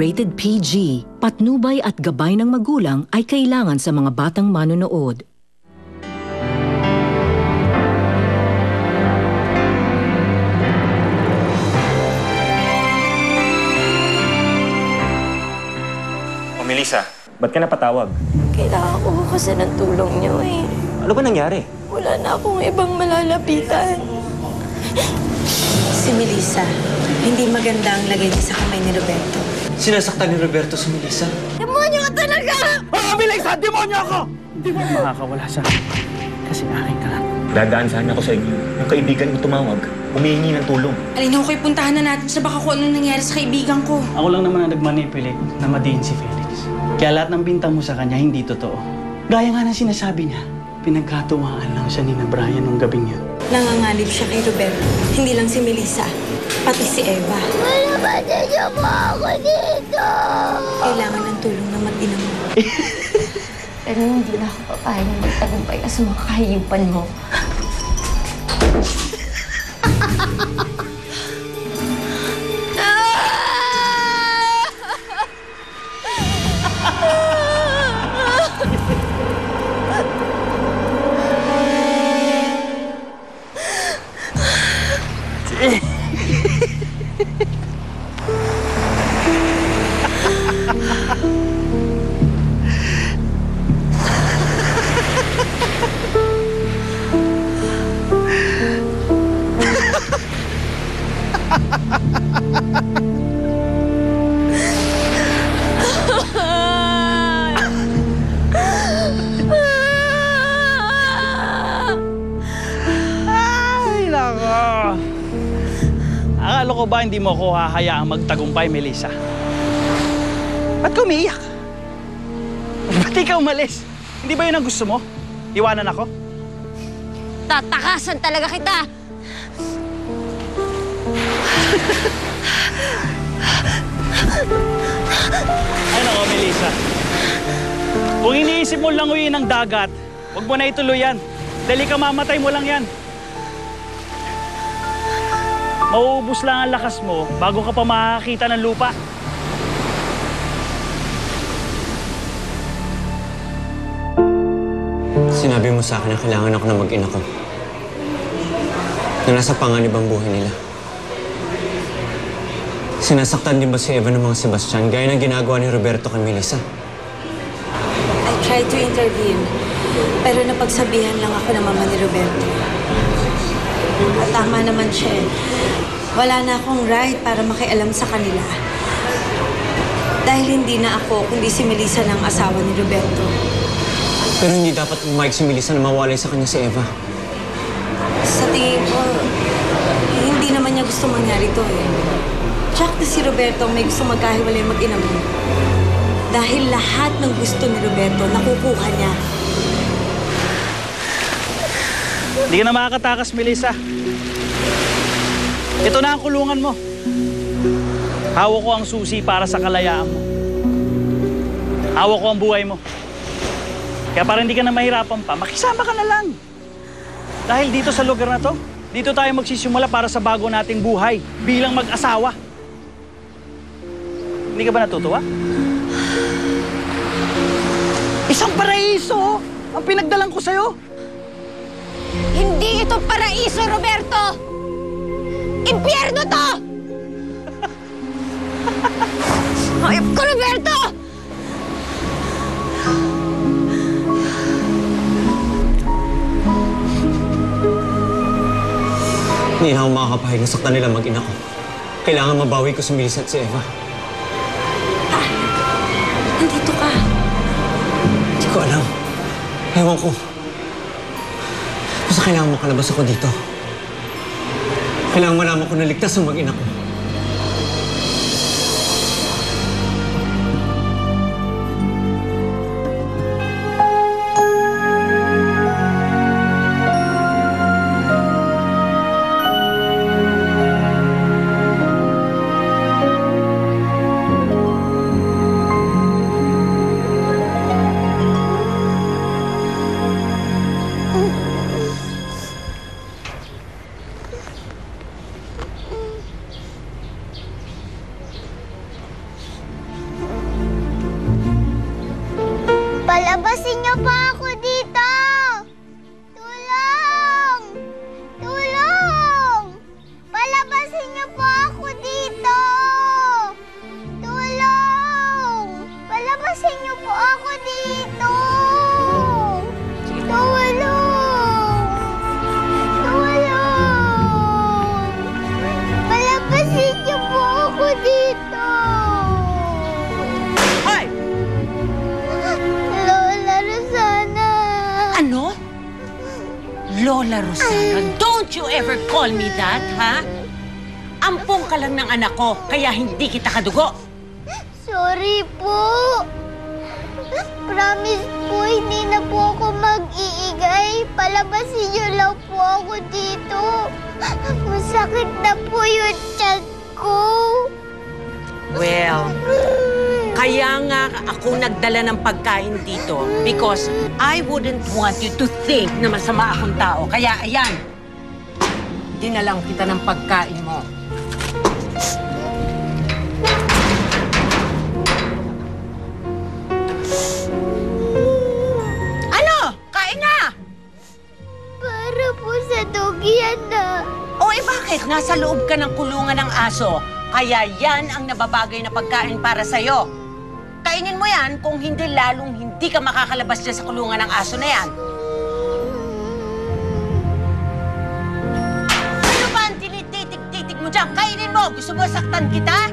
Rated PG. Patnubay at gabay ng magulang ay kailangan sa mga batang manonood. O Melissa, ba't ka napatawag? Kailangan ko kasi ng tulong niyo eh. Ano ba nangyari? Wala na akong ibang malalapitan. Si Melissa, hindi maganda ang lagay niya sa kamay ni Roberto. Sinasaktan ni Roberto si Melissa. Demonyo ka talaga! Melissa! Demonyo ako! Hindi mo makakawala sa akin. Kasi akin ka lang. Dadaan sana ako sa inyo. Yung kaibigan mo tumawag, humihingi ng tulong. Alin ako puntahan na natin sa baka kung anong nangyari sa kaibigan ko. Ako lang naman ang nagmanipulate na madiin si Felix. Kaya lahat ng bintang mo sa kanya hindi totoo. Gaya nga ng sinasabi niya, pinagkatuwaan lang siya ni na Brian nung gabing yun. Nangangalib siya kay Roberto. Hindi lang si Melissa, pati si Eva. Malabatan niyo po ako dito! Kailangan ng tulong ng mag-ina mo. Pero hindi na ako papayag na magtagumpay ka sa mga kahiyupan mo. Akala ko ba hindi mo ako hahayaang magtagumpay, Melissa? Ba't ka umiiyak? Ba't ikaw umalis? Hindi ba yun ang gusto mo? Iwanan ako? Tatakasan talaga kita! Ay nako, Melissa. Kung iniisip mo lang uwi ng dagat, huwag mo na ituloy yan. Dali ka mamatay mo lang yan. Mauubos lang ang lakas mo bago ka pa makakita ng lupa. Sinabi mo sa akin na kailangan ako na mag-ina ko. Na nasa panganib ang buhay nila. Sinasaktan din ba si Eva ng mga Sebastian gaya ng ginagawa ni Roberto kay Melissa? I tried to intervene, pero napagsabihan lang ako ng mama ni Roberto. At tama naman siya. Wala na akong right para makialam sa kanila. Dahil hindi na ako, kundi si Melissa ng asawa ni Roberto. Pero hindi dapat pumayag si Melissa na mawalay sa kanya si Eva. Sa tingin ko, hindi naman niya gusto mangyari to eh. Tsaka na si Roberto may gusto magkahiwalay mag-ina mo. Dahil lahat ng gusto ni Roberto, nakukuha niya. Hindi ka na makakatakas, Melissa. Ito na ang kulungan mo. Hawak ko ang susi para sa kalayaan mo. Hawak ko ang buhay mo. Kaya para hindi ka na mahirapan pa, makisama ka na lang. Dahil dito sa lugar na to, dito tayo magsisimula para sa bago nating buhay bilang mag-asawa. Hindi ka ba natutuwa? Isang paraiso ang pinagdalan ko sa'yo. Hindi ito paraiso, Roberto! Impyerno to! Hayop ko, Roberto! Hindi na ako makakapahig na saktan nila mag-ina ko. Kailangan mabawi ko si Melissa at si Eva. Nandito ka. Hindi ko alam. Ewan ko. Basta kailangan makalabas ako dito. Kailangan malaman ko na ligtas ang mag-ina ko. Palabasin niyo po ako dito! Tulong! Tulong! Palabasin niyo po ako dito! Tulong! Palabasin niyo po ako dito! Tulong! Tulong! Palabasin niyo po ako dito! Hoy! Lola Rosana! Ano? Lola Rosana, don't you ever call me that, ha? Ampong ka lang ng anak ko, kaya hindi kita kadugo. Sorry po. Promise po, hindi na po ako mag-iigay. Palabasin niyo lang po ako dito. Masakit na po yung tiyan ko. Well, kaya nga ako nagdala ng pagkain dito because I wouldn't want you to think na masama akong tao. Kaya ayan, dinalang kita ng pagkain mo. Ano? Kain na! Para po sa doggy yan na. O bakit? Nasa loob ka ng kulungan ng aso. Kaya yan ang nababagay na pagkain para sa'yo. Kainin mo yan kung hindi lalong hindi ka makakalabas dyan sa kulungan ng aso na yan. Ano ba ang tinititig-titig mo dyan? Kainin mo! Gusto mo saktan kita?